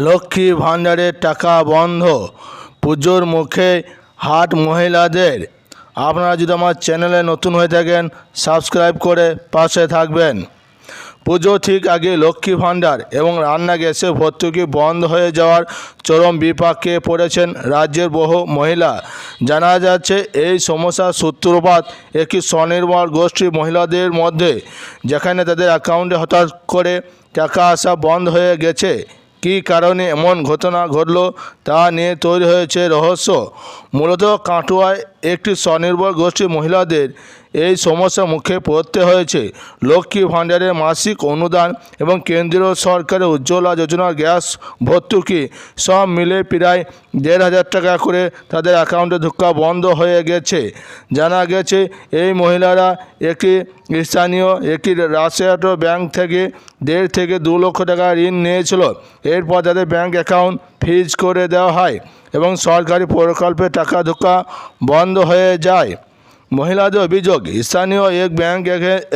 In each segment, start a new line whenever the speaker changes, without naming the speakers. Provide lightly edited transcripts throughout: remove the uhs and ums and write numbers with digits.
লক্ষ্মী ভাণ্ডারের টাকা বন্ধ, পুজোর মুখে হাট মহিলাদের। আপনারা যদি আমার চ্যানেলে নতুন হয়ে থাকেন সাবস্ক্রাইব করে পাশে থাকবেন। পুজো ঠিক আগে লক্ষ্মী ভাণ্ডার এবং রান্না গ্যাসে ভর্তুকি বন্ধ হয়ে যাওয়ার চরম বিপাকে পড়েছেন রাজ্যের বহু মহিলা। জানা যাচ্ছে এই সমস্যার সূত্রপাত একটি স্বনির্ভর গোষ্ঠী মহিলাদের মধ্যে, যেখানে তাদের অ্যাকাউন্টে হঠাৎ করে টাকা আসা বন্ধ হয়ে গেছে। কী কারণে এমন ঘটনা ঘটল তা নিয়ে তৈরি হয়েছে রহস্য। মূলত কাটোয়ায় একটি স্বনির্ভর গোষ্ঠী মহিলাদের এই সমস্যার মুখে পড়তে হয়েছে। লক্ষ্মী ভাণ্ডারের মাসিক অনুদান এবং কেন্দ্রীয় সরকারের উজ্জ্বলা যোজনার গ্যাস ভর্তুকি সব মিলে প্রায় ১,৫০০ টাকা করে তাদের অ্যাকাউন্টে ঢোকা বন্ধ হয়ে গেছে। জানা গেছে এই মহিলারা একটি স্থানীয় একটি রাষ্ট্রায়ত্ত ব্যাংক থেকে ১.৫ থেকে ২ লক্ষ টাকা ঋণ নিয়েছিল। এরপর তাদের ব্যাংক অ্যাকাউন্ট ফ্রিজ করে দেওয়া হয় এবং সরকারি প্রকল্পে টাকা ঢোকা বন্ধ হয়ে যায়। মহিলাদের অভিযোগ, স্থানীয় এক ব্যাংক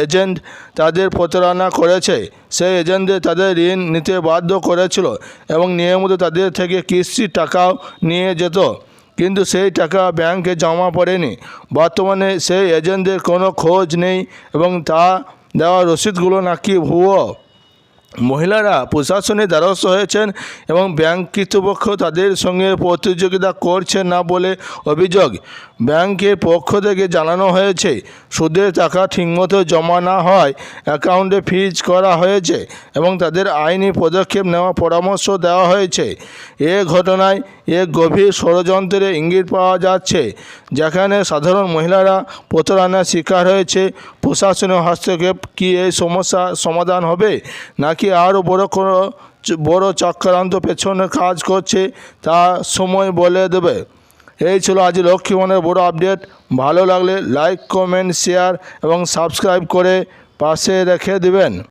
এজেন্ট তাদের প্রতারণা করেছে। সেই এজেন্টদের তাদের ঋণ নিতে বাধ্য করেছিল এবং নিয়মিত তাদের থেকে কিস্তির টাকাও নিয়ে যেত, কিন্তু সেই টাকা ব্যাংকে জমা পড়েনি। বর্তমানে সেই এজেন্টদের কোনো খোঁজ নেই এবং তা দেওয়া রসিদগুলো নাকি ভুয়ো। মহিলারা প্রশাসনের দ্বারস্থ হয়েছেন এবং ব্যাংক কর্তৃপক্ষ তাদের সঙ্গে প্রতিযোগিতা করছে না বলে অভিযোগ। ব্যাংকের পক্ষ থেকে জানানো হয়েছে, সুদের টাকা ঠিকমতো জমা না হয় অ্যাকাউন্টে ফ্রিজ করা হয়েছে এবং তাদের আইনি পদক্ষেপ নেওয়ার পরামর্শ দেওয়া হয়েছে। এ ঘটনায় এক গভীর ষড়যন্ত্রের ইঙ্গিত পাওয়া যাচ্ছে, যেখানে সাধারণ মহিলারা প্রতারণার শিকার হয়েছে। প্রশাসনের হস্তক্ষেপ কি এই সমস্যার সমাধান হবে, নাকি আরও বড় চক্রান্ত পেছনে কাজ করছে, তা সময় বলে দেবে। এই ছিল আজ লক্ষ্মী ভাণ্ডারের বড় আপডেট। ভালো লাগলে লাইক, কমেন্ট, শেয়ার এবং সাবস্ক্রাইব করে পাশে রেখে দেবেন।